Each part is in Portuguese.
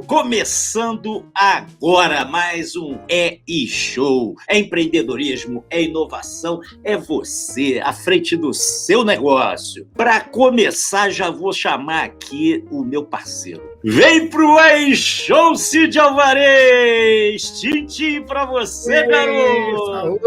Começando agora mais um E-Show. É empreendedorismo, é inovação, é você à frente do seu negócio. Para começar, já vou chamar aqui o meu parceiro. Vem pro E-Show, Cid Alvarez! Tintim pra você, garoto!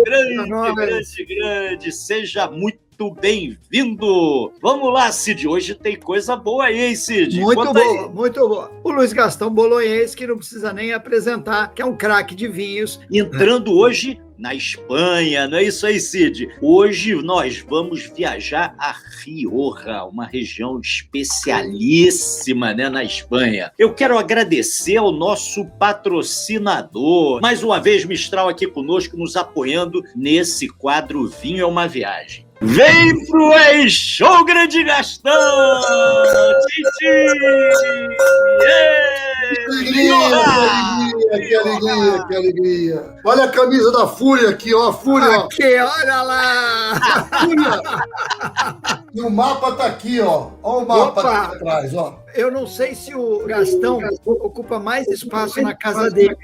Grande! Seja muito bem-vindo! Vamos lá, Cid, hoje tem coisa boa aí, hein, Cid? Muito boa. O Luiz Gastão Bolognese, que não precisa nem apresentar, que é um craque de vinhos. Entrando hoje na Espanha, não é isso aí, Cid? Hoje nós vamos viajar a Rioja, uma região especialíssima, né, na Espanha. Eu quero agradecer ao nosso patrocinador, mais uma vez Mistral aqui conosco, nos apoiando nesse quadro Vinho é uma Viagem. Vem pro E-Show, grande Gastão! Titi! Que alegria! Olha a camisa da Fúria aqui, ó, a Fúria, ó. Aqui, olha lá! Fúria! E o mapa tá aqui, ó. Ó o mapa aqui atrás, ó. Eu não sei se o Gastão ocupa mais espaço na casa dele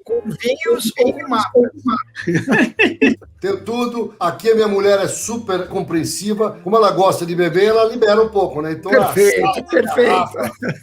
com vinhos ou com mapa. Tem tudo. Aqui a minha mulher é super compreensiva. Como ela gosta de beber, ela libera um pouco, né? Então, Perfeito.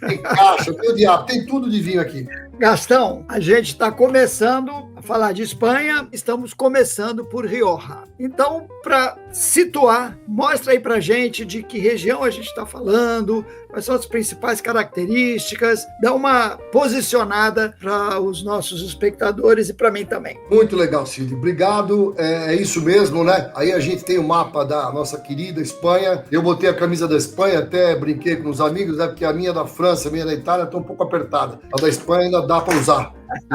Tem caixa, tem o diabo, tem tudo de vinho aqui. Gastão, a gente está começando a falar de Espanha, estamos começando por Rioja. Então, para situar, mostra aí para gente de que região a gente está falando, quais são as principais características, dá uma posicionada para os nossos espectadores e para mim também. Muito legal, Cid. Obrigado. É isso mesmo, né? Aí a gente tem o mapa da nossa querida Espanha. Eu botei a camisa da Espanha, até brinquei com os amigos, né? Porque a minha da França, a minha da Itália está um pouco apertada. A da Espanha ainda dá para usar.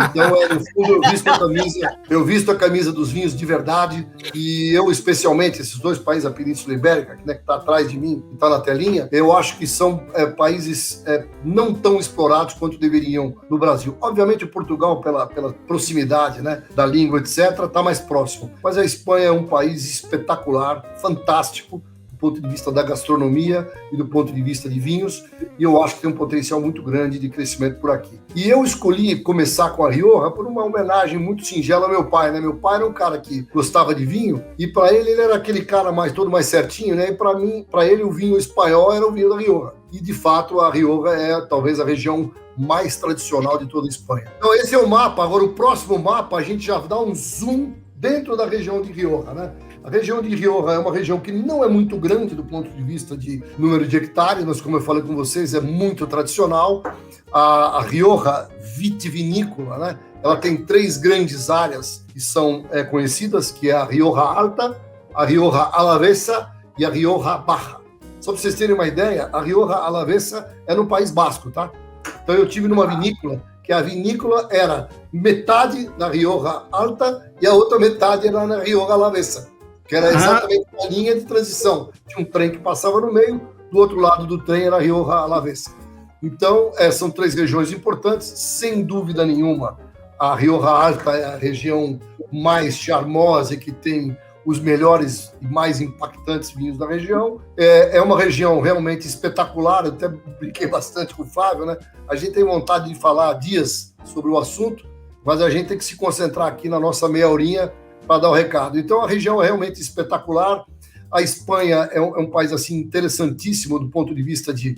Então, no fundo, eu visto a camisa dos vinhos de verdade, e eu, especialmente, esses dois países, a Península Ibérica, né, que está atrás de mim, que está na telinha, eu acho que são países não tão explorados quanto deveriam no Brasil. Obviamente, o Portugal, pela proximidade, né, da língua, etc., está mais próximo. Mas a Espanha é um país espetacular, fantástico, do ponto de vista da gastronomia e do ponto de vista de vinhos, e eu acho que tem um potencial muito grande de crescimento por aqui. E eu escolhi começar com a Rioja por uma homenagem muito singela ao meu pai, né? Meu pai era um cara que gostava de vinho, e para ele era aquele cara todo mais certinho, né? E para ele o vinho espanhol era o vinho da Rioja. E de fato a Rioja é talvez a região mais tradicional de toda a Espanha. Então esse é o mapa. Agora o próximo mapa a gente já dá um zoom dentro da região de Rioja, né? A região de Rioja é uma região que não é muito grande do ponto de vista de número de hectares, mas como eu falei com vocês, é muito tradicional. A Rioja vitivinícola, né? Ela tem 3 grandes áreas que são conhecidas, que é a Rioja Alta, a Rioja Alavesa e a Rioja Baja. Só para vocês terem uma ideia, a Rioja Alavesa é no País Basco, tá? Então eu tive numa vinícola, que a vinícola era metade na Rioja Alta e a outra metade era na Rioja Alavesa, que era exatamente a linha de transição. Tinha um trem que passava no meio, do outro lado do trem era a Rioja Alavesa. Então, são 3 regiões importantes, sem dúvida nenhuma. A Rioja Alta é a região mais charmosa e que tem os melhores e mais impactantes vinhos da região. É uma região realmente espetacular, eu até brinquei bastante com o Flávio, né? A gente tem vontade de falar dias sobre o assunto, mas a gente tem que se concentrar aqui na nossa meia horinha para dar o recado. Então, a região é realmente espetacular. A Espanha é um país assim interessantíssimo do ponto de vista de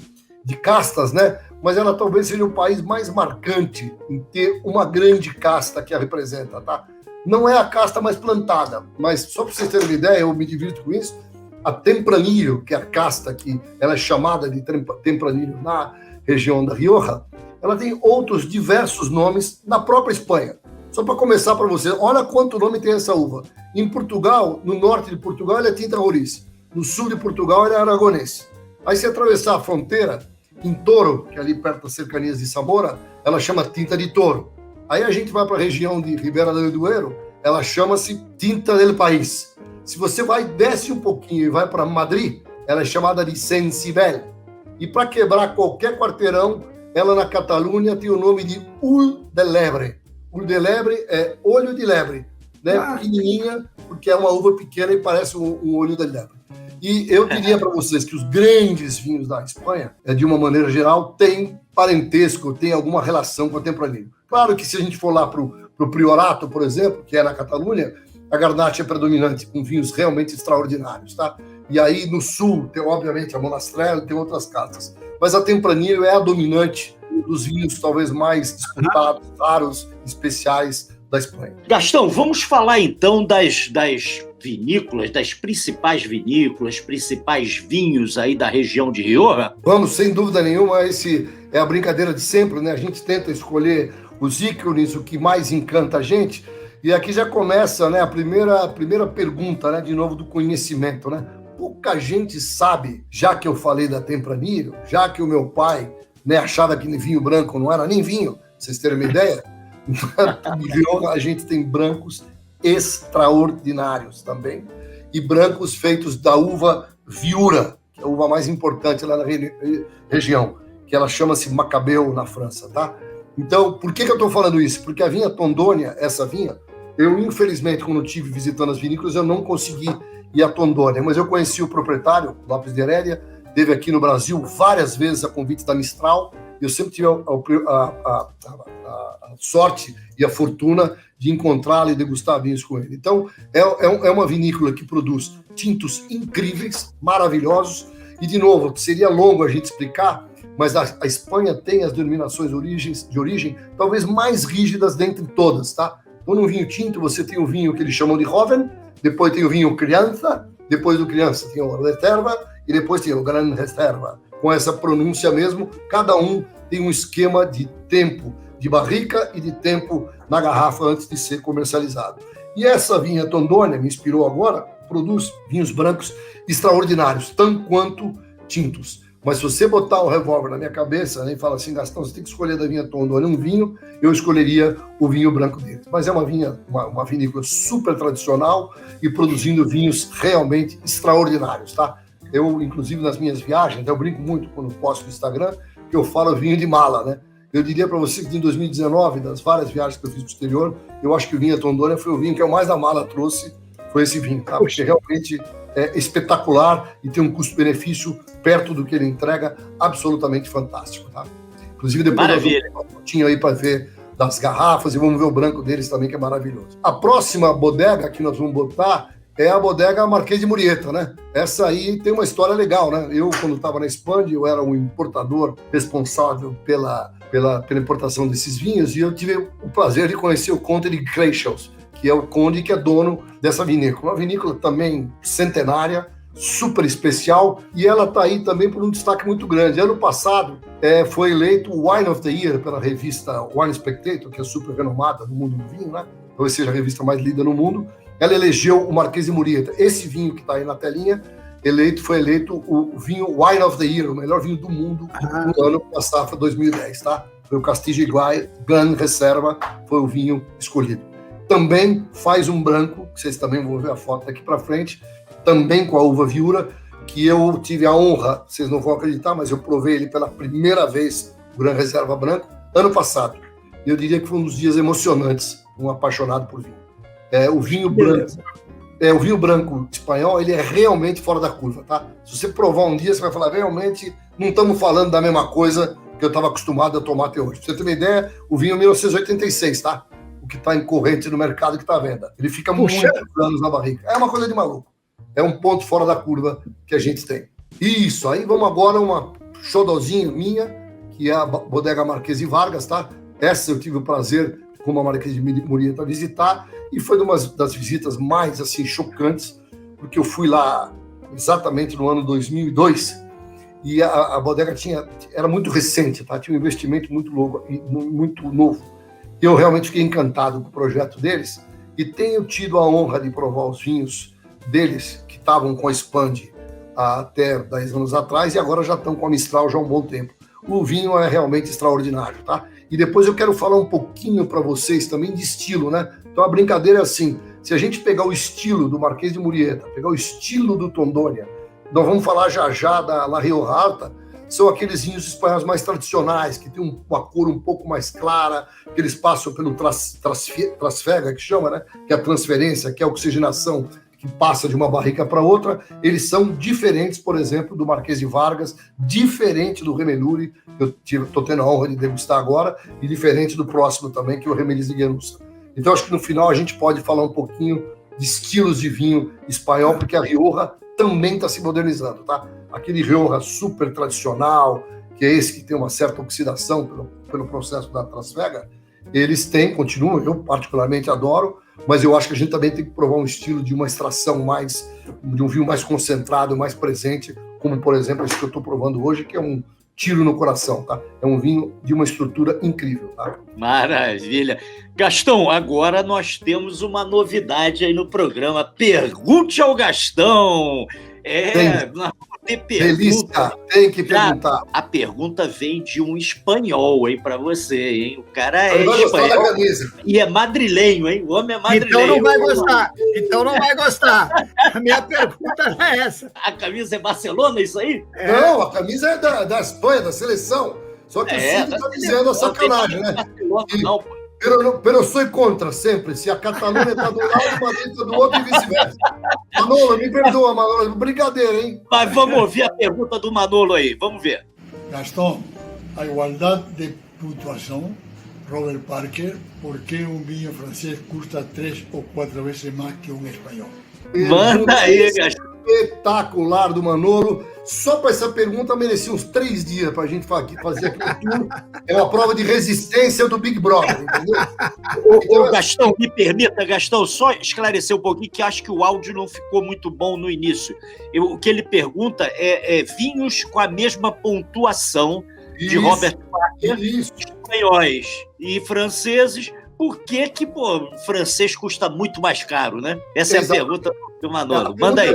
castas, né? Mas ela talvez seja o país mais marcante em ter uma grande casta que a representa, tá? Não é a casta mais plantada, mas só para vocês terem uma ideia, eu me divirto com isso, a Tempranillo, que é a casta que ela é chamada de Tempranillo na região da Rioja, ela tem outros diversos nomes na própria Espanha. Só para começar para você, olha quanto nome tem essa uva. Em Portugal, no norte de Portugal, ela é Tinta Roriz. No sul de Portugal, ela é Aragonês. Aí se atravessar a fronteira, em Toro, que é ali perto das cercanias de Zamora, ela chama Tinta de Toro. Aí a gente vai para a região de Ribera del Duero, ela chama-se Tinta del País. Se você desce um pouquinho e vai para Madrid, ela é chamada de Sensibel. E para quebrar qualquer quarteirão, ela na Catalunha tem o nome de Ul de Lebre. Ul de Lebre é olho de lebre. né? Pequenininha, porque é uma uva pequena e parece um olho da lebre. E eu diria para vocês que os grandes vinhos da Espanha, de uma maneira geral, têm parentesco, têm alguma relação com a Tempranillo. Claro que se a gente for lá para o Priorato, por exemplo, que é na Catalunha, a Garnacha é predominante, com vinhos realmente extraordinários, tá? E aí no sul tem, obviamente, a Monastrell, tem outras castas. Mas a Tempranillo é a dominante dos vinhos talvez mais disputados, raros, especiais da Espanha. Gastão, vamos falar então das vinícolas, das principais vinícolas, principais vinhos aí da região de Rioja? Vamos, sem dúvida nenhuma, esse é a brincadeira de sempre, né? A gente tenta escolher os ícones, o que mais encanta a gente. E aqui já começa, né, a primeira pergunta, né, de novo, do conhecimento, né? Pouca gente sabe, já que eu falei da Tempranillo, já que o meu pai, né, achava que vinho branco não era nem vinho, pra vocês terem uma ideia, a gente tem brancos extraordinários também, e brancos feitos da uva Viura, que é a uva mais importante lá na região, que ela chama-se Macabeu na França, tá? Então, por que eu estou falando isso? Porque a vinha Tondônia, essa vinha, eu infelizmente, quando estive visitando as vinícolas, eu não consegui ir a Tondônia, mas eu conheci o proprietário, Lopes de Herédia, esteve aqui no Brasil várias vezes a convite da Mistral, e eu sempre tive a sorte e a fortuna de encontrá-lo e degustar vinhos com ele. Então, é uma vinícola que produz tintos incríveis, maravilhosos, e, de novo, seria longo a gente explicar, mas a Espanha tem as denominações de origem talvez mais rígidas dentre todas, tá? Então, no vinho tinto, você tem o vinho que eles chamam de Joven, depois tem o vinho Criança, depois do Criança tem o Reserva, e depois tem o Gran Reserva. Com essa pronúncia mesmo, cada um tem um esquema de tempo de barrica e de tempo na garrafa antes de ser comercializado. E essa vinha Tondônia, me inspirou agora, produz vinhos brancos extraordinários, tanto quanto tintos. Mas se você botar o revólver na minha cabeça, né, e falar assim, Gastão, você tem que escolher da vinha Tondônia um vinho, eu escolheria o vinho branco deles. Mas é uma vinícola super tradicional e produzindo vinhos realmente extraordinários, tá? Eu, inclusive, nas minhas viagens, eu brinco muito quando posto no Instagram, que eu falo vinho de mala, né? Eu diria para você que em 2019, das várias viagens que eu fiz para o exterior, eu acho que o vinho Tondônia foi o vinho que eu mais da mala trouxe, foi esse vinho, tá? Porque realmente é espetacular e tem um custo-benefício perto do que ele entrega, absolutamente fantástico, tá? Inclusive, depois nós vamos uma fotinha aí para ver das garrafas e vamos ver o branco deles também, que é maravilhoso. A próxima bodega que nós vamos botar é a bodega Marquês de Murieta, né? Essa aí tem uma história legal, né? Eu, quando estava na Espanha, eu era um importador responsável pela importação desses vinhos, e eu tive o prazer de conhecer o Conde de Creixels, que é o conde que é dono dessa vinícola. Uma vinícola também centenária, super especial, e ela está aí também por um destaque muito grande. Ano passado foi eleito o Wine of the Year pela revista Wine Spectator, que é super renomada no mundo do vinho, né? Talvez seja a revista mais lida no mundo. Ela elegeu o Marquês de Murieta. Esse vinho que está aí na telinha foi eleito o vinho Wine of the Year, o melhor vinho do mundo no ano da safra 2010, tá? Foi o Castillo Gran Reserva, foi o vinho escolhido. Também faz um branco, que vocês também vão ver a foto daqui para frente, também com a uva Viura, que eu tive a honra, vocês não vão acreditar, mas eu provei ele pela primeira vez, o Gran Reserva branco, ano passado. Eu diria que foi um dos dias emocionantes, um apaixonado por vinho. O vinho branco espanhol, ele é realmente fora da curva, tá? Se você provar um dia, você vai falar, realmente, não estamos falando da mesma coisa que eu estava acostumado a tomar até hoje. Pra você ter uma ideia, o vinho é 1986, tá? O que está em corrente no mercado que está à venda. Ele fica muitos anos na barrica. É uma coisa de maluco. É um ponto fora da curva que a gente tem. Isso, aí vamos agora uma xodozinha minha, que é a Bodega Marquês de Vargas, tá? Essa eu tive o prazer, como a Marquês de Murieta, visitar, e foi uma das visitas mais, assim, chocantes, porque eu fui lá exatamente no ano 2002, e a bodega era muito recente, tá? Tinha um investimento muito novo. E eu realmente fiquei encantado com o projeto deles, e tenho tido a honra de provar os vinhos deles, que estavam com a Expand até 10 anos atrás, e agora já estão com a Mistral já há um bom tempo. O vinho é realmente extraordinário, tá? E depois eu quero falar um pouquinho para vocês também de estilo, né? Então a brincadeira é assim, se a gente pegar o estilo do Marquês de Murieta, pegar o estilo do Tondônia, nós vamos falar já da La Rioja Alta, são aqueles vinhos espanhóis mais tradicionais, que tem uma cor um pouco mais clara, que eles passam pelo trasfega, que chama, né? Que é a transferência, que é a oxigenação, que passa de uma barrica para outra. Eles são diferentes, por exemplo, do Marquês de Vargas, diferente do Remeluri, que eu estou tendo a honra de degustar agora, e diferente do próximo também, que é o Remeliz de Llanusa. Então, acho que no final a gente pode falar um pouquinho de estilos de vinho espanhol, porque a Rioja também está se modernizando, tá? Aquele Rioja super tradicional, que é esse que tem uma certa oxidação pelo processo da trasfega, eles continuam, eu particularmente adoro, mas eu acho que a gente também tem que provar um estilo de uma extração de um vinho mais concentrado, mais presente, como, por exemplo, esse que eu estou provando hoje, que é um tiro no coração, tá? É um vinho de uma estrutura incrível, tá? Maravilha. Gastão, agora nós temos uma novidade aí no programa. Pergunte ao Gastão. Nós vamos ter pergunta. Delícia, tem que perguntar. A pergunta vem de um espanhol, hein, para você, hein? O cara é vai gostar espanhol da camisa. e é madrilenho, hein? O homem é madrilenho. Então não vai gostar. A minha pergunta é essa. A camisa é Barcelona, isso aí? Não, a camisa é da Espanha, da seleção. Só que o Cid está dizendo a sacanagem, né? Não, pô. Pero eu sou contra sempre. Se a Catalunha está do lado, o Madrid está do outro e vice-versa. Manolo, me perdoa, Manolo. Brincadeira, hein? Mas vamos ouvir a pergunta do Manolo aí. Vamos ver. Gastão, a igualdade de pontuação, Robert Parker, por que um vinho francês custa 3 ou 4 vezes mais que um espanhol? Manda aí, Gastão. Espetacular do Manolo. Só para essa pergunta merecia uns 3 dias para a gente fazer aqui tudo. É uma prova de resistência do Big Brother, entendeu? Ô, Gastão, me permita, Gastão, só esclarecer um pouquinho, que acho que o áudio não ficou muito bom no início. O que ele pergunta é vinhos com a mesma pontuação de Robert Parker, espanhóis e franceses. Por que o francês custa muito mais caro, né? Essa é a pergunta do Manolo. Manda aí.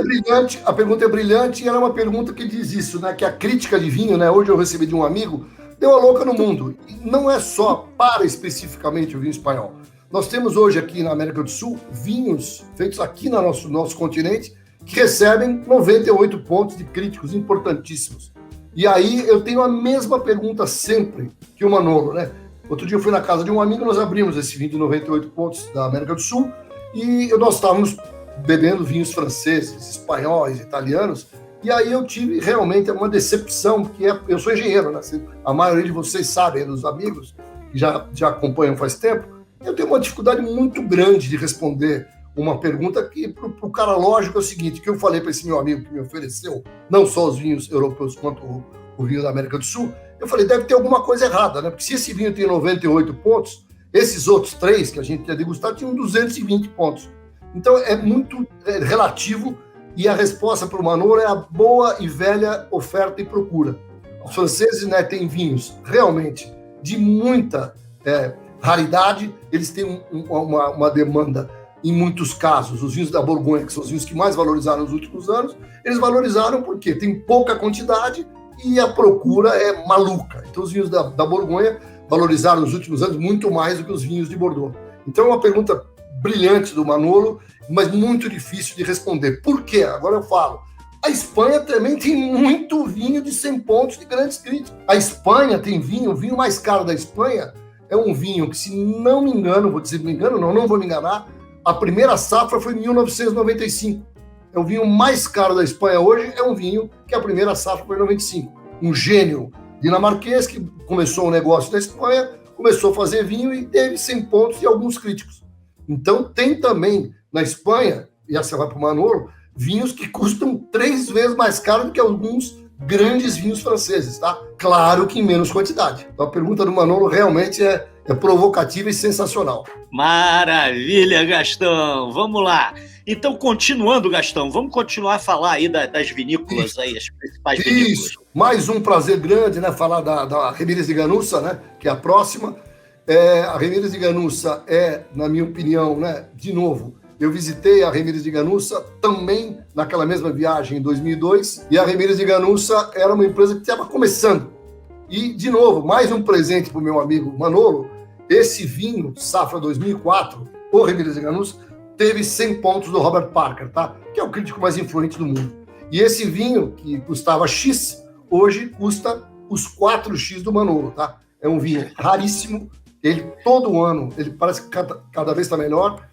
A pergunta é brilhante e ela é uma pergunta que diz isso, né? Que a crítica de vinho, né? Hoje eu recebi de um amigo, deu a louca no mundo. E não é só para especificamente o vinho espanhol. Nós temos hoje aqui na América do Sul vinhos feitos aqui no nosso continente que recebem 98 pontos de críticos importantíssimos. E aí eu tenho a mesma pergunta sempre que o Manolo, né? Outro dia eu fui na casa de um amigo, nós abrimos esse vinho de 98 pontos da América do Sul e nós estávamos bebendo vinhos franceses, espanhóis, italianos, e aí eu tive realmente uma decepção, porque eu sou engenheiro, né? A maioria de vocês sabem, dos amigos que já acompanham faz tempo, eu tenho uma dificuldade muito grande de responder uma pergunta que, para o cara lógico, é o seguinte, que eu falei para esse meu amigo que me ofereceu, não só os vinhos europeus quanto o vinho da América do Sul, eu falei, deve ter alguma coisa errada, né? Porque se esse vinho tem 98 pontos, esses outros 3 que a gente ia degustar tinham 220 pontos. Então é muito relativo e a resposta para o Manolo é a boa e velha oferta e procura. Os franceses, né, têm vinhos realmente de muita raridade, eles têm uma demanda em muitos casos. Os vinhos da Borgonha, que são os vinhos que mais valorizaram nos últimos anos, eles valorizaram porque tem pouca quantidade e a procura é maluca. Então os vinhos da Borgonha valorizaram nos últimos anos muito mais do que os vinhos de Bordeaux. Então é uma pergunta brilhante do Manolo, mas muito difícil de responder. Por quê? Agora eu falo. A Espanha também tem muito vinho de 100 pontos de grandes críticos. A Espanha tem vinho, o vinho mais caro da Espanha é um vinho que, se não me engano, não vou me enganar, a primeira safra foi em 1995. É o vinho mais caro da Espanha hoje, é um vinho que a primeira safra foi em 95. Um gênio dinamarquês que começou um negócio da Espanha, começou a fazer vinho e teve 100 pontos de alguns críticos. Então tem também na Espanha, e essa vai para o Manolo, vinhos que custam 3 vezes mais caro do que alguns grandes vinhos franceses, tá? Claro que em menos quantidade. Então a pergunta do Manolo realmente é provocativa e sensacional. Maravilha, Gastão. Vamos lá. Então, continuando, Gastão, vamos continuar a falar aí das vinícolas, aí, as principais vinícolas. Isso. Mais um prazer grande, né? Falar da Remílias de Llanusa, né? Que é a próxima. A Remílias de Llanusa na minha opinião, né? De novo, eu visitei a Remílias de Llanusa também naquela mesma viagem em 2002, e a Remílias de Llanusa era uma empresa que estava começando. E, de novo, mais um presente para o meu amigo Manolo, esse vinho, safra 2004, o Remílias de Llanusa, teve 100 pontos do Robert Parker, tá? Que é o crítico mais influente do mundo. E esse vinho, que custava X, hoje custa os 4x do Manolo, tá? É um vinho raríssimo, ele todo ano, ele parece que cada vez está melhor.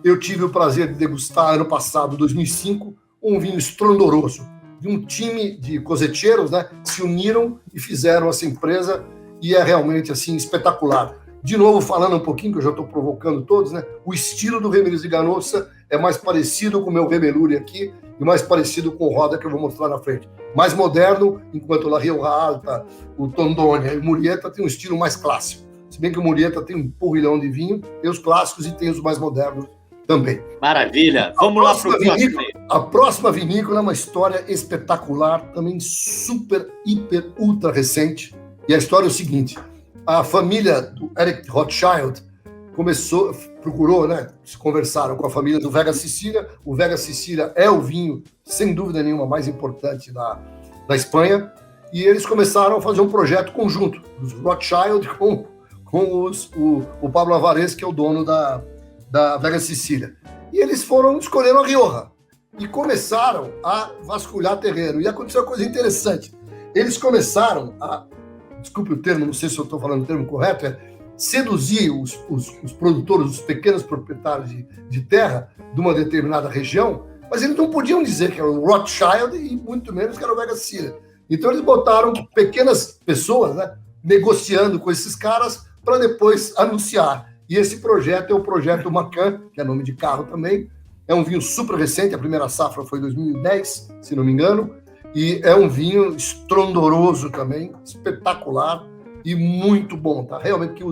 Eu tive o prazer de degustar ano passado, 2005, um vinho estrondoroso, de um time de coseteiros, né? Se uniram e fizeram essa empresa, e é realmente assim espetacular. De novo, falando um pouquinho, que eu já estou provocando todos, né? O estilo do Remelús de Ganossa é mais parecido com o meu Remeluri aqui e mais parecido com o Roda que eu vou mostrar na frente. Mais moderno, enquanto o La Rioja Alta, o Tondônia e o Murieta tem um estilo mais clássico. Se bem que o Murieta tem um porrilhão de vinho, tem os clássicos e tem os mais modernos também. Maravilha. Vamos lá para o próximo. A próxima vinícola é uma história espetacular, também super, hiper, ultra recente. E a história é o seguinte: a família do Eric Rothschild procurou, né? Se conversaram com a família do Vega Sicília. O Vega Sicília é o vinho, sem dúvida nenhuma, mais importante da Espanha. E eles começaram a fazer um projeto conjunto, os Rothschild com o Pablo Alvarez, que é o dono da Vega Sicília. E eles escolheram a Rioja e começaram a vasculhar terreno. E aconteceu uma coisa interessante. Eles começaram a, desculpe o termo, não sei se eu estou falando o termo correto, seduzir os produtores, os pequenos proprietários de terra de uma determinada região, mas eles não podiam dizer que era o Rothschild e muito menos que era o Vega Sicília. Então eles botaram pequenas pessoas, né, negociando com esses caras para depois anunciar. E esse projeto é o projeto Macan, que é nome de carro também. É um vinho super recente, a primeira safra foi em 2010, se não me engano, e é um vinho estrondoroso também, espetacular e muito bom, tá? Realmente que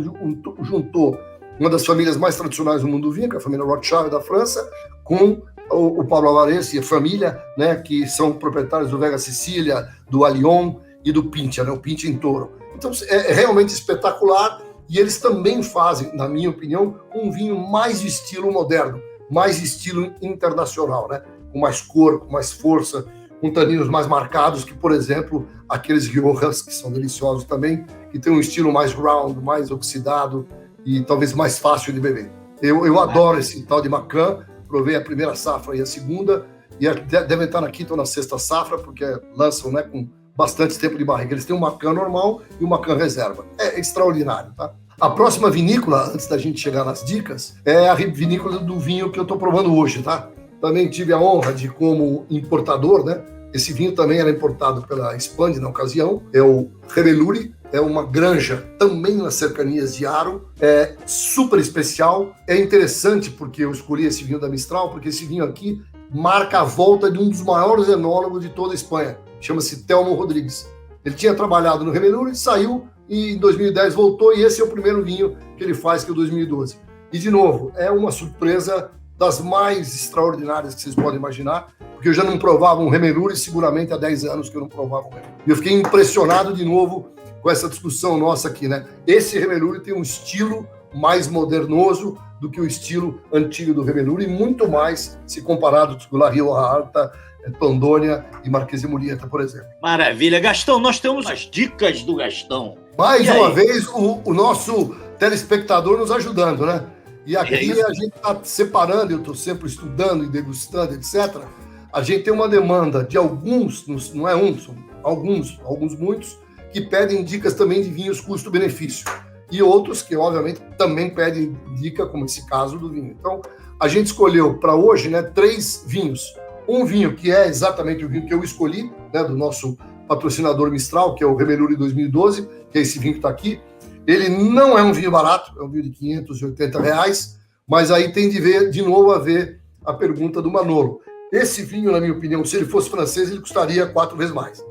juntou uma das famílias mais tradicionais do mundo do vinho, que é a família Rothschild da França, com o Pablo Alvarez e a família, né, que são proprietários do Vega Sicília, do Allion e do Pintia, né, o Pintia em Toro. Então é realmente espetacular. E eles também fazem, na minha opinião, um vinho mais de estilo moderno, mais de estilo internacional, né? Com mais cor, com mais força, com taninos mais marcados que, por exemplo, aqueles Riojas, que são deliciosos também, que tem um estilo mais round, mais oxidado e talvez mais fácil de beber. Eu adoro esse tal de Macan, provei a primeira safra e a segunda, e devem estar na quinta ou na sexta safra, porque lançam, né, com bastante tempo de barriga. Eles têm um Macan normal e um Macan reserva. É extraordinário, tá? A próxima vinícola, antes da gente chegar nas dicas, é a vinícola do vinho que eu estou provando hoje, tá? Também tive a honra de, como importador, né? Esse vinho também era importado pela Expand na ocasião. É o Remeluri, é uma granja também nas cercanias de Haro. É super especial. É interessante porque eu escolhi esse vinho da Mistral, porque esse vinho aqui marca a volta de um dos maiores enólogos de toda a Espanha. Chama-se Telmo Rodrigues. Ele tinha trabalhado no Remeluri, saiu e em 2010 voltou, e esse é o primeiro vinho que ele faz, que é o 2012. E, de novo, é uma surpresa das mais extraordinárias que vocês podem imaginar, porque eu já não provava um Remeluri, seguramente há 10 anos que eu não provava um Remeluri. E eu fiquei impressionado, de novo, com essa discussão nossa aqui, né? Esse Remeluri tem um estilo mais modernoso do que o estilo antigo do Remeluri, e muito mais se comparado com o La Rioja Alta, Tondônia e Marquês de Murieta, por exemplo. Maravilha. Gastão, nós temos as dicas do Gastão. Mais uma vez, o nosso telespectador nos ajudando, né? E aqui a gente está separando, eu estou sempre estudando e degustando, etc. A gente tem uma demanda de alguns, não é um, são alguns muitos, que pedem dicas também de vinhos custo-benefício. E outros que, obviamente, também pedem dica, como esse caso do vinho. Então, a gente escolheu para hoje, né, 3 vinhos. Um vinho que é exatamente o vinho que eu escolhi, né, do nosso patrocinador Mistral, que é o Remeluri 2012, que é esse vinho que está aqui. Ele não é um vinho barato, é um vinho de R$580, mas aí tem de novo a ver a pergunta do Manolo. Esse vinho, na minha opinião, se ele fosse francês, ele custaria 4 vezes mais.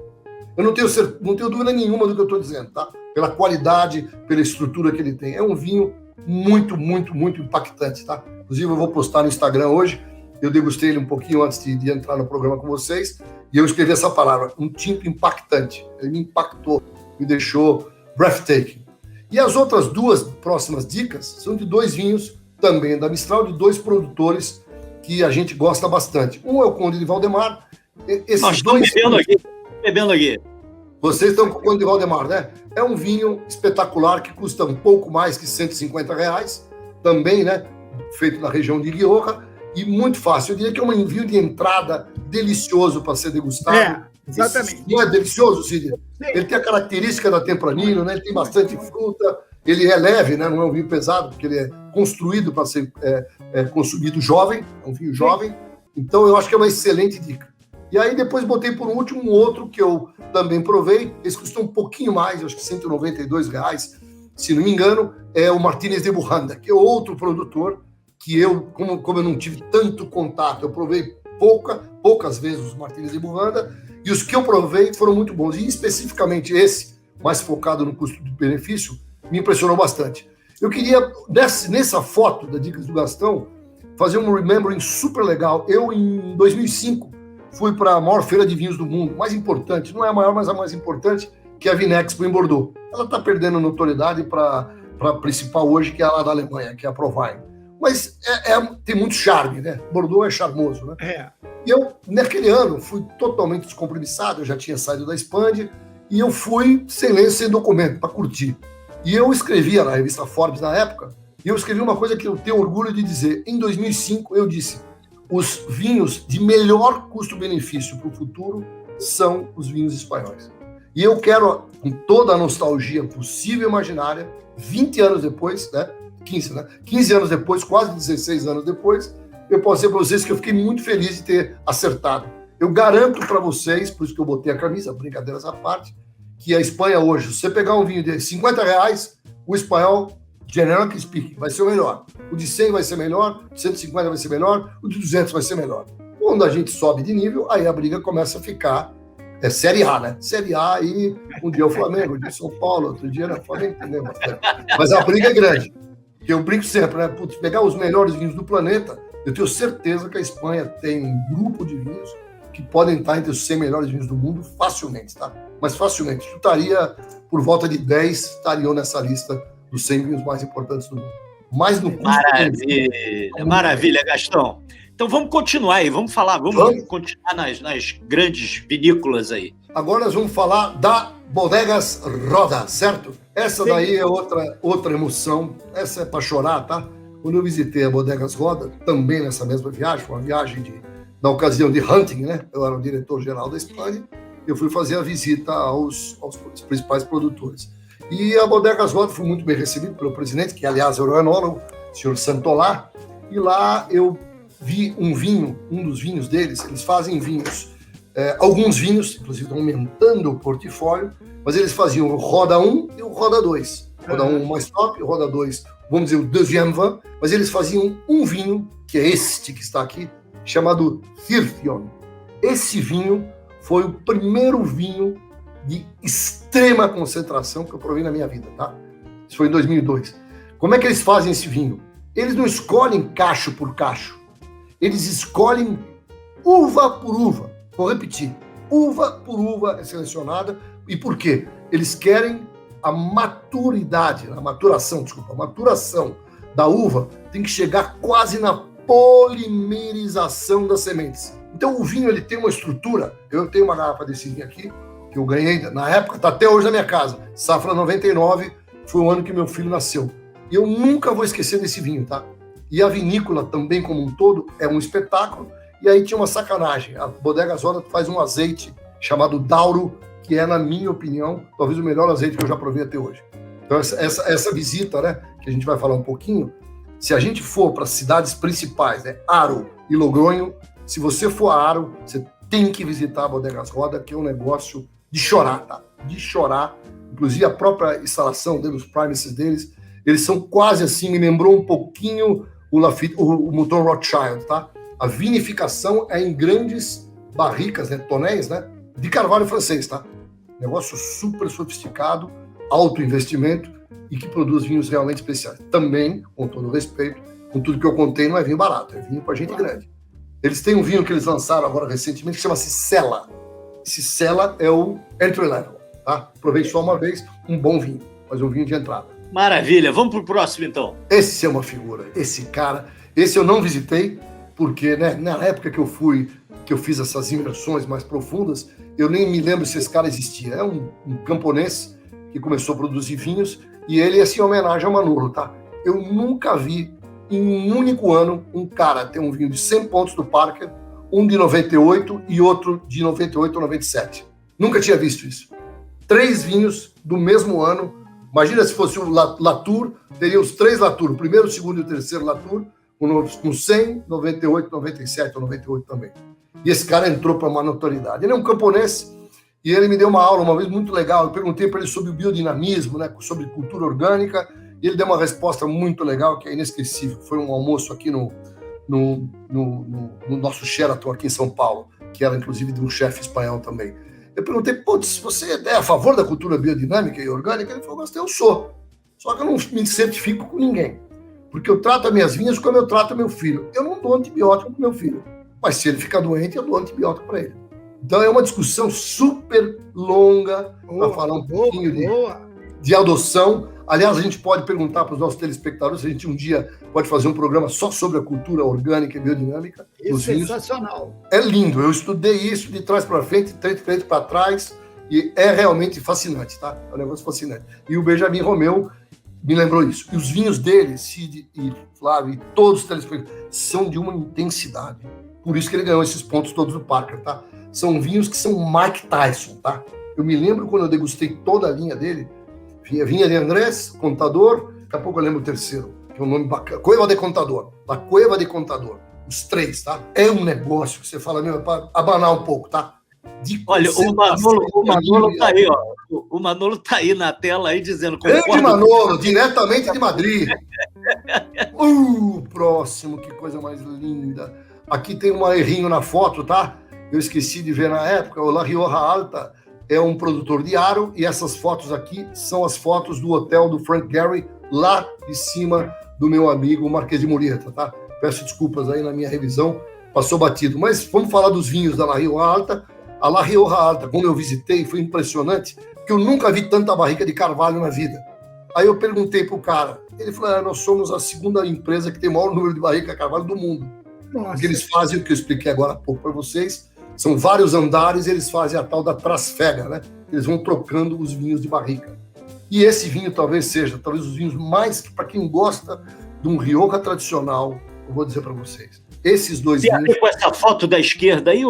Eu não tenho dúvida nenhuma do que eu estou dizendo, tá? Pela qualidade, pela estrutura que ele tem. É um vinho muito, muito, muito impactante, tá? Inclusive, eu vou postar no Instagram hoje. Eu degustei ele um pouquinho antes de entrar no programa com vocês, e eu escrevi essa palavra, um tinto impactante. Ele me impactou, me deixou breathtaking. E as outras 2 próximas dicas são de 2 vinhos, também da Mistral, de 2 produtores que a gente gosta bastante. Um é o Conde de Valdemar. Nós estamos bebendo aqui. Vocês estão com o Conde de Valdemar, né? É um vinho espetacular que custa um pouco mais que R$150, também, né? Feito na região de Rioja, e muito fácil. Eu diria que é um vinho de entrada delicioso para ser degustado. Exatamente. Não é delicioso, Cid? Ele tem a característica da Tempranillo, né? Ele tem bastante fruta, ele é leve, né? Não é um vinho pesado, porque ele é construído para ser consumido jovem, é um vinho jovem. Então, eu acho que é uma excelente dica. E aí, depois botei por último um outro que eu também provei. Esse custou um pouquinho mais, acho que R$192, se não me engano, é o Martínez de Bujanda, que é outro produtor que eu, como eu não tive tanto contato, eu provei poucas vezes os Martínez de Bujanda, e os que eu provei foram muito bons. E especificamente esse, mais focado no custo-benefício, me impressionou bastante. Eu queria, nessa foto da Dicas do Gastão, fazer um remembering super legal. Eu, em 2005, fui para a maior feira de vinhos do mundo, mais importante, não é a maior, mas a mais importante, que é a Vinexpo em Bordeaux. Ela está perdendo notoriedade para a principal hoje, que é a lá da Alemanha, que é a Provine. Mas tem muito charme, né? Bordeaux é charmoso, né? E eu, naquele ano, fui totalmente descompromissado, eu já tinha saído da Expand, e eu fui sem ler, sem documento, para curtir. E eu escrevia na revista Forbes, na época, e eu escrevi uma coisa que eu tenho orgulho de dizer. Em 2005, eu disse, os vinhos de melhor custo-benefício para o futuro são os vinhos espanhóis. E eu quero, com toda a nostalgia possível e imaginária, 20 anos depois, né? 15 anos depois, quase 16 anos depois, eu posso dizer para vocês que eu fiquei muito feliz de ter acertado. Eu garanto para vocês, por isso que eu botei a camisa, brincadeiras à parte, que a Espanha hoje, se você pegar um vinho de R$50, o espanhol, generally speaking, vai ser o melhor. O de 100 vai ser melhor, o de 150 vai ser melhor, o de 200 vai ser melhor. Quando a gente sobe de nível, aí a briga começa a ficar Série A, né? Série A, e um dia é o Flamengo, um dia é São Paulo, outro dia é o Flamengo, entendeu? Mas a briga é grande. Eu brinco sempre, né? Putz, pegar os melhores vinhos do planeta, eu tenho certeza que a Espanha tem um grupo de vinhos que podem estar entre os 100 melhores vinhos do mundo facilmente, tá? Mas facilmente. Estaria por volta de 10, estariam nessa lista dos 100 vinhos mais importantes do mundo. Mais no custo. Maravilha, maravilha, Gastão. Então vamos continuar aí, vamos continuar nas grandes vinícolas aí. Agora nós vamos falar da Bodegas Roda, certo? Essa daí é outra emoção, essa é para chorar, tá? Quando eu visitei a Bodegas Roda, também nessa mesma viagem, foi uma viagem na ocasião de hunting, né? Eu era o diretor-geral da Espanha, eu fui fazer a visita aos principais produtores. E a Bodegas Roda foi muito bem recebida pelo presidente, que aliás era o enólogo, o senhor Santolá, e lá eu vi um dos vinhos deles, eles fazem vinhos, alguns vinhos, inclusive estão aumentando o portfólio, mas eles faziam o Roda 1 e o Roda 2. Roda 1 mais top, o Roda 2, vamos dizer, o deuxième vin, mas eles faziam um vinho, que é este que está aqui, chamado Thirthion. Esse vinho foi o primeiro vinho de extrema concentração que eu provei na minha vida, tá? Isso foi em 2002. Como é que eles fazem esse vinho? Eles não escolhem cacho por cacho. Eles escolhem uva por uva. Vou repetir. Uva por uva é selecionada. E por quê? Eles querem a maturação da uva tem que chegar quase na polimerização das sementes. Então o vinho ele tem uma estrutura. Eu tenho uma garrafa desse vinho aqui, que eu ganhei na época, está até hoje na minha casa. Safra 99, foi o ano que meu filho nasceu. E eu nunca vou esquecer desse vinho, tá? E a vinícola também como um todo é um espetáculo. E aí tinha uma sacanagem. A Bodegas Roda faz um azeite chamado Dauro, que é, na minha opinião, talvez o melhor azeite que eu já provei até hoje. Então essa visita, né, que a gente vai falar um pouquinho, se a gente for para as cidades principais, né, Haro e Logronho, se você for a Haro, você tem que visitar a Bodegas Roda, que é um negócio de chorar, tá? De chorar. Inclusive a própria instalação deles, os premises deles, eles são quase assim, me lembrou um pouquinho o Mouton Rothschild, tá? A vinificação é em grandes barricas, né, tonéis, né, de carvalho francês, tá? Negócio super sofisticado, alto investimento e que produz vinhos realmente especiais. Também, com todo respeito, com tudo que eu contei, não é vinho barato, é vinho para gente grande. Eles têm um vinho que eles lançaram agora recentemente que chama-se Cella. Esse Cella é o entry level, tá? Provei só uma vez, um bom vinho, mas um vinho de entrada. Maravilha, vamos pro próximo então. Esse é uma figura, esse cara, esse eu não visitei, porque né, na época que eu fiz essas imersões mais profundas, eu nem me lembro se esse cara existia. É um camponês que começou a produzir vinhos e ele é assim, em homenagem ao Manolo, tá? Eu nunca vi em um único ano um cara ter um vinho de 100 pontos do Parker, um de 98 e outro de 98 ou 97. Nunca tinha visto isso. 3 vinhos do mesmo ano. Imagina se fosse o Latour, teria os 3 Latour, o primeiro, o segundo e o terceiro Latour, com 100, 98, 97 ou 98 também. E esse cara entrou para uma notoriedade. Ele é um camponês e ele me deu uma aula uma vez muito legal. Eu perguntei para ele sobre o biodinamismo, né, sobre cultura orgânica, e ele deu uma resposta muito legal, que é inesquecível. Foi um almoço aqui no nosso Sheraton aqui em São Paulo, que era inclusive de um chefe espanhol também. Eu perguntei, putz, você é a favor da cultura biodinâmica e orgânica? Ele falou, eu sou. Só que eu não me certifico com ninguém. Porque eu trato as minhas vinhas como eu trato meu filho. Eu não dou antibiótico para meu filho. Mas se ele ficar doente, eu dou antibiótico para ele. Então é uma discussão super longa para falar um pouquinho de adoção. Aliás, a gente pode perguntar para os nossos telespectadores se a gente um dia pode fazer um programa só sobre a cultura orgânica e biodinâmica. Isso é sensacional. É lindo. Eu estudei isso de trás para frente, de frente para trás, e é realmente fascinante, tá? É um negócio fascinante. E o Benjamin Romeu me lembrou isso. E os vinhos dele, Cid e Flávio, e todos os telespectadores, são de uma intensidade. Por isso que ele ganhou esses pontos todos do Parker, tá? São vinhos que são Mike Tyson, tá? Eu me lembro quando eu degustei toda a linha dele, vinha de Andrés, Contador, daqui a pouco eu lembro o terceiro, que é um nome bacana, Cueva de Contador, da Cueva de Contador, os 3, tá? É um negócio que você fala, meu, para abanar um pouco, tá? Olha, o Manolo tá aí, ó. O Manolo tá aí na tela aí dizendo... Grande Manolo, diretamente de Madrid. Próximo, que coisa mais linda. Aqui tem um errinho na foto, tá? Eu esqueci de ver na época. O La Rioja Alta é um produtor de aro e essas fotos aqui são as fotos do hotel do Frank Gehry, lá de cima do meu amigo Marquês de Murieta, tá? Peço desculpas aí na minha revisão, passou batido. Mas vamos falar dos vinhos da La Rioja Alta. A La Rioja Alta, quando eu visitei, foi impressionante, porque eu nunca vi tanta barrica de carvalho na vida. Aí eu perguntei pro cara, ele falou, nós somos a segunda empresa que tem o maior número de barrica de carvalho do mundo. Nossa. Porque eles fazem o que eu expliquei agora há pouco para vocês, são vários andares, eles fazem a tal da trasfega, né? Eles vão trocando os vinhos de barrica. E esse vinho talvez seja, talvez os vinhos mais, para quem gosta de um Rioja tradicional, eu vou dizer para vocês. Esses 2 vinhos... Tem com essa foto da esquerda aí,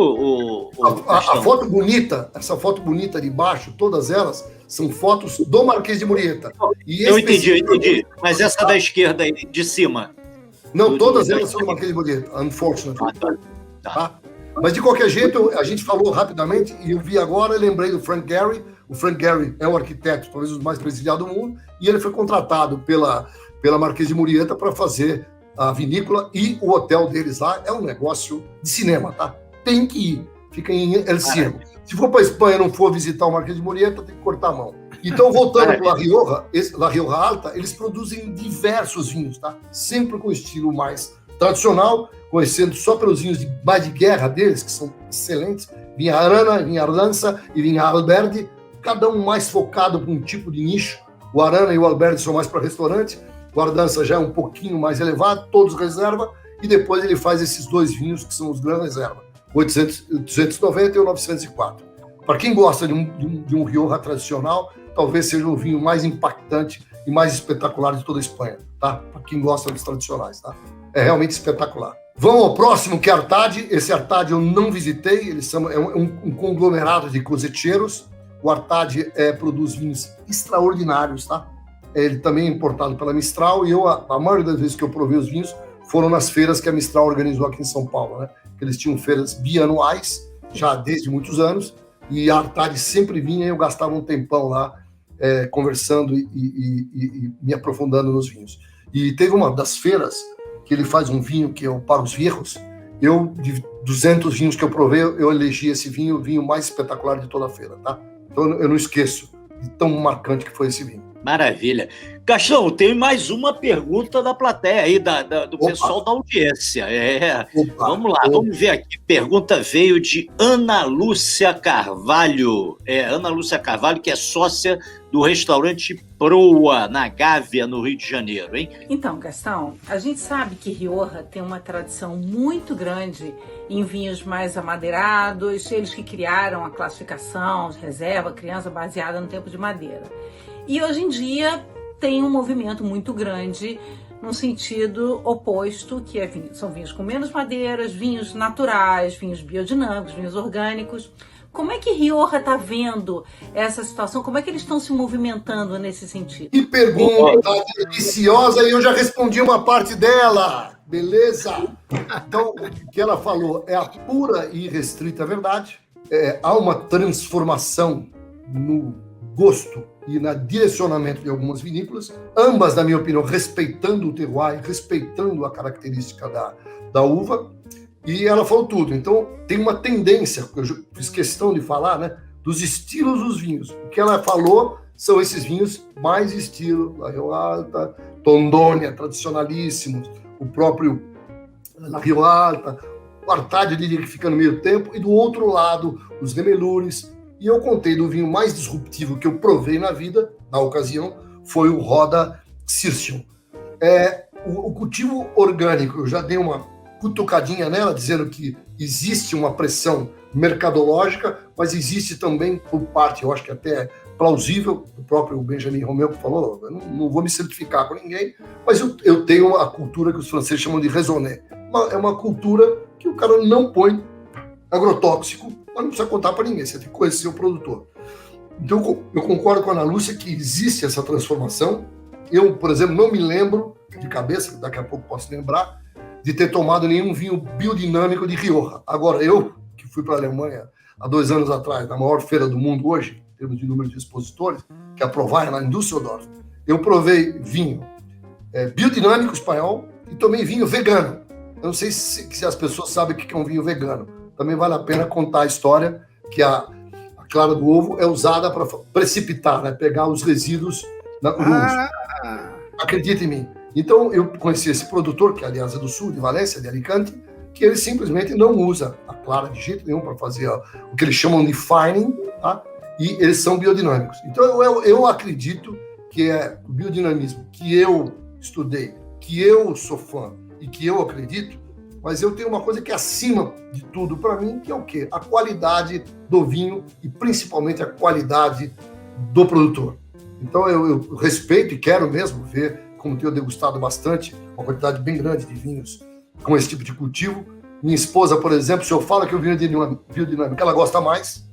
a foto bonita, essa foto bonita de baixo, todas elas são fotos do Marquês de Murieta. E eu entendi. Mas essa da esquerda aí, de cima... Não, todas elas são do Marquês de Murieta, unfortunately. Tá? Mas, de qualquer jeito, a gente falou rapidamente, e eu vi agora, e lembrei do Frank Gehry. O Frank Gehry é um arquiteto, talvez o mais prestigiado do mundo, e ele foi contratado pela Marquês de Murieta para fazer a vinícola, e o hotel deles lá é um negócio de cinema, tá? Tem que ir, fica em El Ciervo. Se for para a Espanha e não for visitar o Marquês de Murieta, tem que cortar a mão. Então, voltando para La Rioja Alta, eles produzem diversos vinhos, tá? Sempre com estilo mais tradicional, conhecendo só pelos vinhos mais de guerra deles, que são excelentes, vinha Arana, vinha Arlança e vinha Alberdi, cada um mais focado para um tipo de nicho. O Arana e o Alberdi são mais para restaurante, o Arlança já é um pouquinho mais elevado, todos reserva, e depois ele faz esses 2 vinhos que são os Gran Reserva, 890 e o 904. Para quem gosta de um Rioja tradicional, talvez seja o vinho mais impactante e mais espetacular de toda a Espanha, tá? Para quem gosta dos tradicionais, tá? É realmente espetacular. Vamos ao próximo, que é Artadi. Esse Artadi eu não visitei, é um conglomerado de coseteiros. O Artadi produz vinhos extraordinários, tá? Ele também é importado pela Mistral, e a maioria das vezes que eu provei os vinhos foram nas feiras que a Mistral organizou aqui em São Paulo, né? Eles tinham feiras bianuais, já desde muitos anos, e a Artadi sempre vinha e eu gastava um tempão lá conversando e me aprofundando nos vinhos. E teve uma das feiras que ele faz um vinho que é o Para os Viejos. De 200 vinhos que eu provei, eu elegi esse vinho, o vinho mais espetacular de toda a feira, tá? Então eu não esqueço de tão marcante que foi esse vinho. Maravilha. Gastão, tem mais uma pergunta da plateia aí, do pessoal da audiência. Vamos lá, vamos ver aqui. Pergunta veio de Ana Lúcia Carvalho. Ana Lúcia Carvalho, que é sócia do restaurante Proa, na Gávea, no Rio de Janeiro, hein? Então, Gastão, a gente sabe que Rioja tem uma tradição muito grande em vinhos mais amadeirados, eles que criaram a classificação de reserva, criança baseada no tempo de madeira. E hoje em dia tem um movimento muito grande num sentido oposto, que são vinhos com menos madeiras, vinhos naturais, vinhos biodinâmicos, vinhos orgânicos. Como é que Rioja está vendo essa situação? Como é que eles estão se movimentando nesse sentido? Que pergunta deliciosa, e eu já respondi uma parte dela. Beleza? Então, o que ela falou é a pura e restrita verdade. Há uma transformação no gosto e no direcionamento de algumas vinícolas, ambas, na minha opinião, respeitando o terroir, respeitando a característica da uva. E ela falou tudo. Então, tem uma tendência, eu fiz questão de falar, né, dos estilos dos vinhos. O que ela falou são esses vinhos mais estilo La Rioja, Tondônia, tradicionalíssimos, o próprio La Rioja, o Artadi, eu diria que fica no meio tempo, e do outro lado, os Gemelures. E eu contei do vinho mais disruptivo que eu provei na vida, na ocasião, foi o Roda Circium. O cultivo orgânico, eu já dei uma cutucadinha nela, dizendo que existe uma pressão mercadológica, mas existe também, por parte, eu acho que até plausível, o próprio Benjamin Romeu que falou, eu não vou me certificar com ninguém, mas eu tenho a cultura que os franceses chamam de raisonné. É uma cultura que o cara não põe agrotóxico, mas não precisa contar para ninguém, você tem que conhecer o produtor. Então, eu concordo com a Ana Lúcia que existe essa transformação. Eu, por exemplo, não me lembro de cabeça, daqui a pouco posso lembrar, de ter tomado nenhum vinho biodinâmico de Rioja. Agora, eu, que fui para a Alemanha há 2 anos atrás, na maior feira do mundo hoje, em termos de número de expositores, que é a Provair, lá em Düsseldorf, eu provei vinho biodinâmico espanhol e tomei vinho vegano. Eu não sei se as pessoas sabem o que é um vinho vegano. Também vale a pena contar a história que a clara do ovo é usada para precipitar, né? Pegar os resíduos no uso. Acredita em mim. Então, eu conheci esse produtor, que aliás é do sul, de Valência, de Alicante, que ele simplesmente não usa a clara de jeito nenhum para fazer o que eles chamam de fining, tá? E eles são biodinâmicos. Então, eu acredito que é o biodinamismo que eu estudei, que eu sou fã e que eu acredito, mas eu tenho uma coisa que é acima de tudo para mim, que é o quê? A qualidade do vinho e principalmente a qualidade do produtor. Então, eu respeito e quero mesmo ver, como tenho degustado bastante, uma quantidade bem grande de vinhos com esse tipo de cultivo. Minha esposa, por exemplo, se eu falo que o vinho é biodinâmico, ela gosta mais,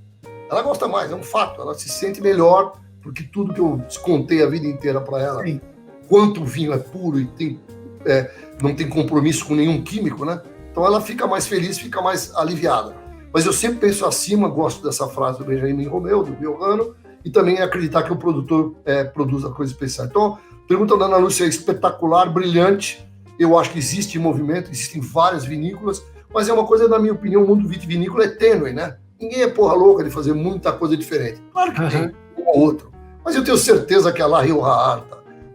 é um fato, ela se sente melhor, porque tudo que eu contei a vida inteira para ela, sim, quanto o vinho é puro e não tem compromisso com nenhum químico, né? Então ela fica mais feliz, fica mais aliviada. Mas eu sempre penso acima, gosto dessa frase do Benjamin Romeu, do Biorrano, e também acreditar que o produtor produza coisa especial. Então, a pergunta da Ana Lúcia é espetacular, brilhante. Eu acho que existe movimento, existem várias vinícolas, mas é uma coisa, na minha opinião, o mundo vitivinícola é tênue, né? Ninguém é porra louca de fazer muita coisa diferente. Claro que tem um ou outro. Mas eu tenho certeza que a La Rioja,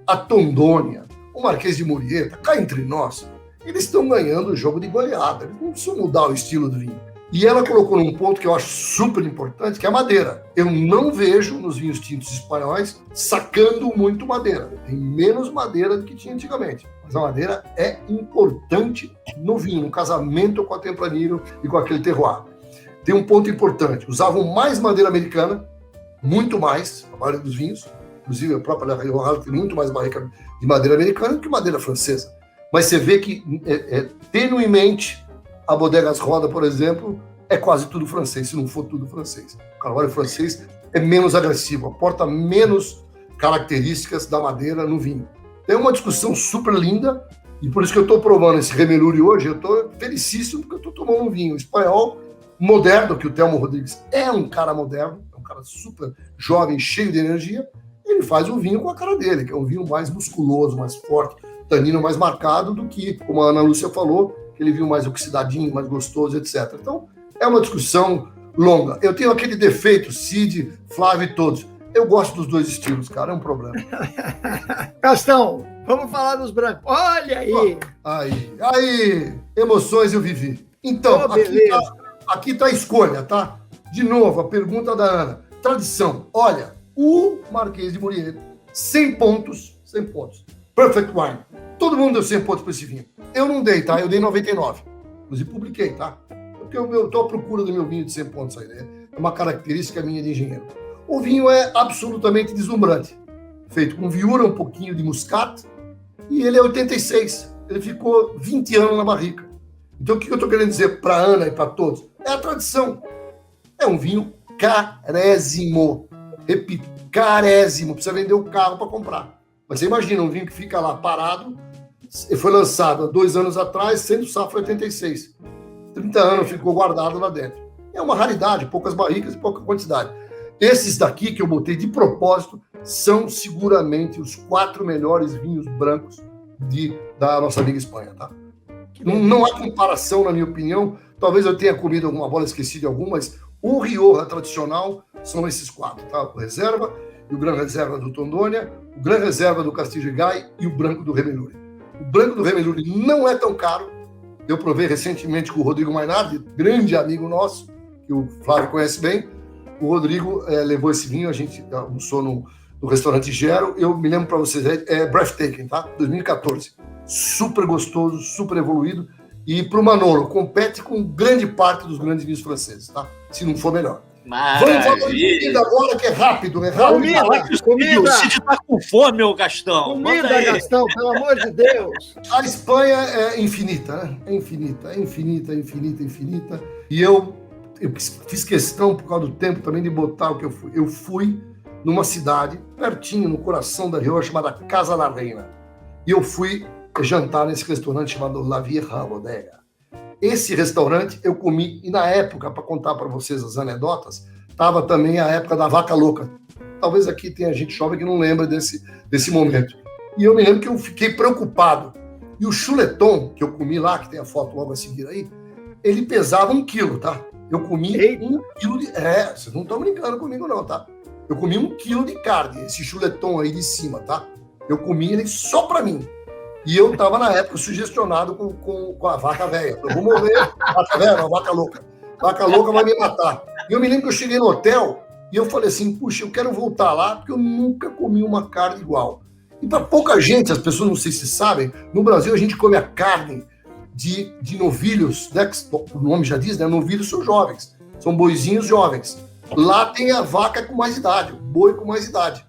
a Tondônia, o Marquês de Murieta, cá entre nós, eles estão ganhando o jogo de goleada. Eles não precisam mudar o estilo do vinho. E ela colocou num ponto que eu acho super importante, que é a madeira. Eu não vejo nos vinhos tintos espanhóis sacando muito madeira. Tem menos madeira do que tinha antigamente. Mas a madeira é importante no vinho, no casamento com a Tempranillo e com aquele terroir. Tem um ponto importante. Usavam mais madeira americana, muito mais, a maioria dos vinhos. Inclusive a própria La Rioja tem muito mais barrica de madeira americana do que madeira francesa. Mas você vê que, tenuemente, a Bodegas Roda, por exemplo, é quase tudo francês, se não for tudo francês. O carvalho francês é menos agressivo, aporta menos características da madeira no vinho. Tem uma discussão super linda, e por isso que eu estou provando esse Remelure hoje, eu estou felicíssimo, porque eu estou tomando um vinho espanhol moderno, que o Telmo Rodrigues é um cara moderno, é um cara super jovem, cheio de energia. Ele faz o vinho com a cara dele, que é um vinho mais musculoso, mais forte, tanino mais marcado do que, como a Ana Lúcia falou, aquele vinho mais oxidadinho, mais gostoso, etc. Então, é uma discussão longa. Eu tenho aquele defeito, Cid, Flávio e todos. Eu gosto dos dois estilos, cara, é um problema. Castão, vamos falar dos brancos. Olha aí! Aí, emoções eu vivi. Então, aqui tá a escolha, tá? De novo, a pergunta da Ana. Tradição, olha, o Marquês de Murieta, 100 pontos. Perfect Wine. Todo mundo deu 100 pontos para esse vinho. Eu não dei, tá? Eu dei 99. Inclusive, publiquei, tá? Porque eu estou à procura do meu vinho de 100 pontos aí, né? É uma característica minha de engenheiro. O vinho é absolutamente deslumbrante. Feito com viura, um pouquinho de muscat E ele é 86. Ele ficou 20 anos na barrica. Então, o que eu estou querendo dizer para a Ana e para todos? É a tradição. É um vinho carésimo. Repito, carésimo. Precisa vender o carro para comprar. Mas você imagina um vinho que fica lá parado. Ele foi lançado há 2 anos atrás, sendo safra 86. 30 anos ficou guardado lá dentro. É uma raridade, poucas barricas e pouca quantidade. Esses daqui que eu botei de propósito são seguramente os 4 melhores vinhos brancos da nossa amiga Espanha, tá? Não há comparação, na minha opinião. Talvez eu tenha comido alguma bola, esqueci de alguma, mas o Rioja tradicional são esses 4, tá? O Reserva, e o Gran Reserva do Tondônia, o Gran Reserva do Castillo de Gai e o Branco do Remeluri. O Branco do Remeluri não é tão caro. Eu provei recentemente com o Rodrigo Mainardi, grande amigo nosso, que o Flávio conhece bem. O Rodrigo levou esse vinho, a gente almoçou no restaurante Gero. Eu me lembro para vocês, é Breathtaking, tá? 2014. Super gostoso, super evoluído. E para o Manolo, compete com grande parte dos grandes vinhos franceses, tá? Se não for melhor. Vamos falar de comida agora, que é rápido. Comida. O Cid tá com fome, ô Gastão. Comida, Gastão, pelo amor de Deus. A Espanha é infinita, né? É infinita. E eu fiz questão, por causa do tempo, também de botar o que eu fui. Eu fui numa cidade, pertinho, no coração da Rioja, chamada Casa da Reina. E eu fui jantar nesse restaurante chamado La Vieja Bodega. Esse restaurante eu comi, e na época, para contar para vocês as anedotas, estava também a época da vaca louca. Talvez aqui tenha gente jovem que não lembra desse momento. E eu me lembro que eu fiquei preocupado. E o chuleton que eu comi lá, que tem a foto logo a seguir aí, ele pesava 1 quilo, tá? Eu comi 1 quilo de... vocês não estão brincando comigo não, tá? Eu comi 1 quilo de carne, esse chuleton aí de cima, tá? Eu comi ele só para mim. E eu estava, na época, sugestionado com a vaca velha. Eu vou morrer, vaca velha, não, vaca louca. Vaca louca vai me matar. E eu me lembro que eu cheguei no hotel e eu falei assim, puxa, eu quero voltar lá porque eu nunca comi uma carne igual. E para pouca gente, as pessoas não sei se sabem, no Brasil a gente come a carne de novilhos, né? O nome já diz, né? Novilhos são jovens, são boizinhos jovens. Lá tem a vaca com mais idade, o boi com mais idade.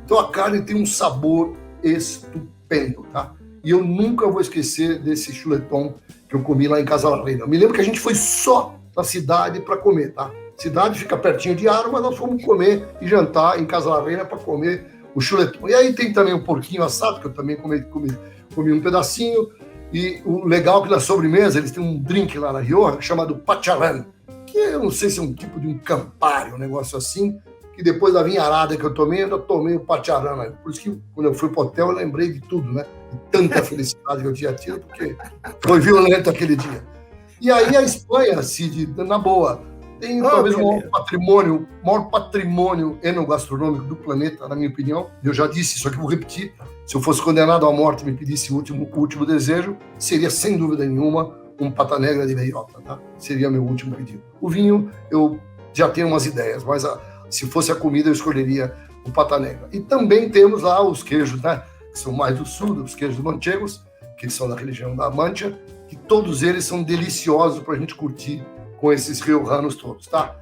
Então a carne tem um sabor estupendo, tá? E eu nunca vou esquecer desse chuleton que eu comi lá em Casa da Reina. Eu me lembro que a gente foi só na cidade para comer, tá? A cidade fica pertinho de Aro, mas nós fomos comer e jantar em Casa da Reina para comer o chuleton. E aí tem também o porquinho assado, que eu também comi um pedacinho. E o legal é que na sobremesa eles têm um drink lá na Rioja chamado Pacharán, que eu não sei se é um tipo de um Campari, um negócio assim, que depois da vinharada que eu tomei, eu ainda tomei o Pacharán. Por isso que quando eu fui pro hotel eu lembrei de tudo, né? De tanta felicidade que eu tinha tido, porque foi violento aquele dia. E aí a Espanha, Cid, na boa, tem talvez o maior patrimônio enogastronômico do planeta, na minha opinião. Eu já disse, isso aqui eu vou repetir. Se eu fosse condenado à morte e me pedisse o último desejo, seria, sem dúvida nenhuma, um Pata Negra de Bellota, tá? Seria meu último pedido. O vinho, eu já tenho umas ideias, mas se fosse a comida, eu escolheria o Pata Negra. E também temos lá os queijos, né? Que são mais do sul, os queijos manchegos, que são da região da Mancha, que todos eles são deliciosos para a gente curtir com esses riojanos todos, tá?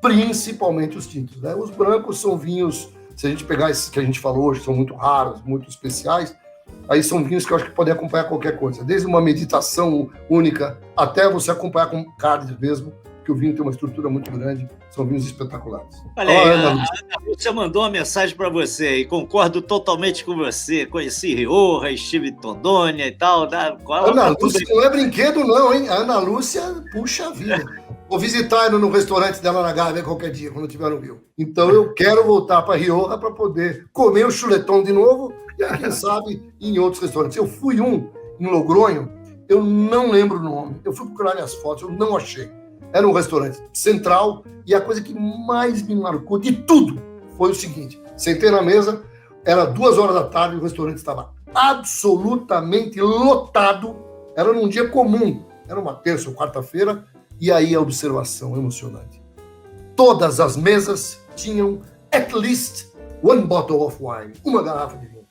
Principalmente os tintos, né? Os brancos são vinhos, se a gente pegar esses que a gente falou hoje, são muito raros, muito especiais, aí são vinhos que eu acho que podem acompanhar qualquer coisa, desde uma meditação única até você acompanhar com carne mesmo, que o vinho tem uma estrutura muito grande, são vinhos espetaculares. Olha aí, a Ana Lúcia mandou uma mensagem para você e concordo totalmente com você. Conheci Rioja, estive em Tondônia e tal. Ana Lúcia não é brinquedo não, hein? A Ana Lúcia, puxa vida. Vou visitar ela no restaurante dela na Gávea qualquer dia, quando eu estiver no Rio. Então eu quero voltar para Rioja para poder comer o chuleton de novo e, quem sabe, em outros restaurantes. Eu fui em Logronho, eu não lembro o nome. Eu fui procurar minhas fotos, eu não achei. Era um restaurante central e a coisa que mais me marcou de tudo foi o seguinte: sentei na mesa, era 2 horas da tarde e o restaurante estava absolutamente lotado. Era num dia comum, era uma terça ou quarta-feira, e aí a observação emocionante. Todas as mesas tinham at least one bottle of wine, uma garrafa de vinho.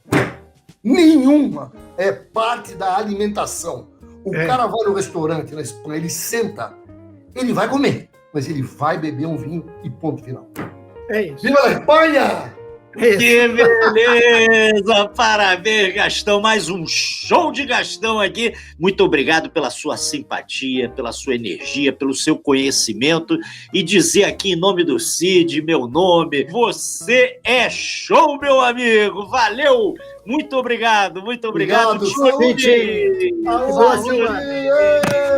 Nenhuma é parte da alimentação. O cara vai no restaurante na Espanha, ele senta, ele vai comer, mas ele vai beber um vinho e ponto final. É isso. Viva a Espanha! Que beleza! Parabéns, Gastão. Mais um show de Gastão aqui. Muito obrigado pela sua simpatia, pela sua energia, pelo seu conhecimento. E dizer aqui em nome do Cid, meu nome, você é show, meu amigo. Valeu! Muito obrigado, muito obrigado. Obrigado, Saúde! Saúde!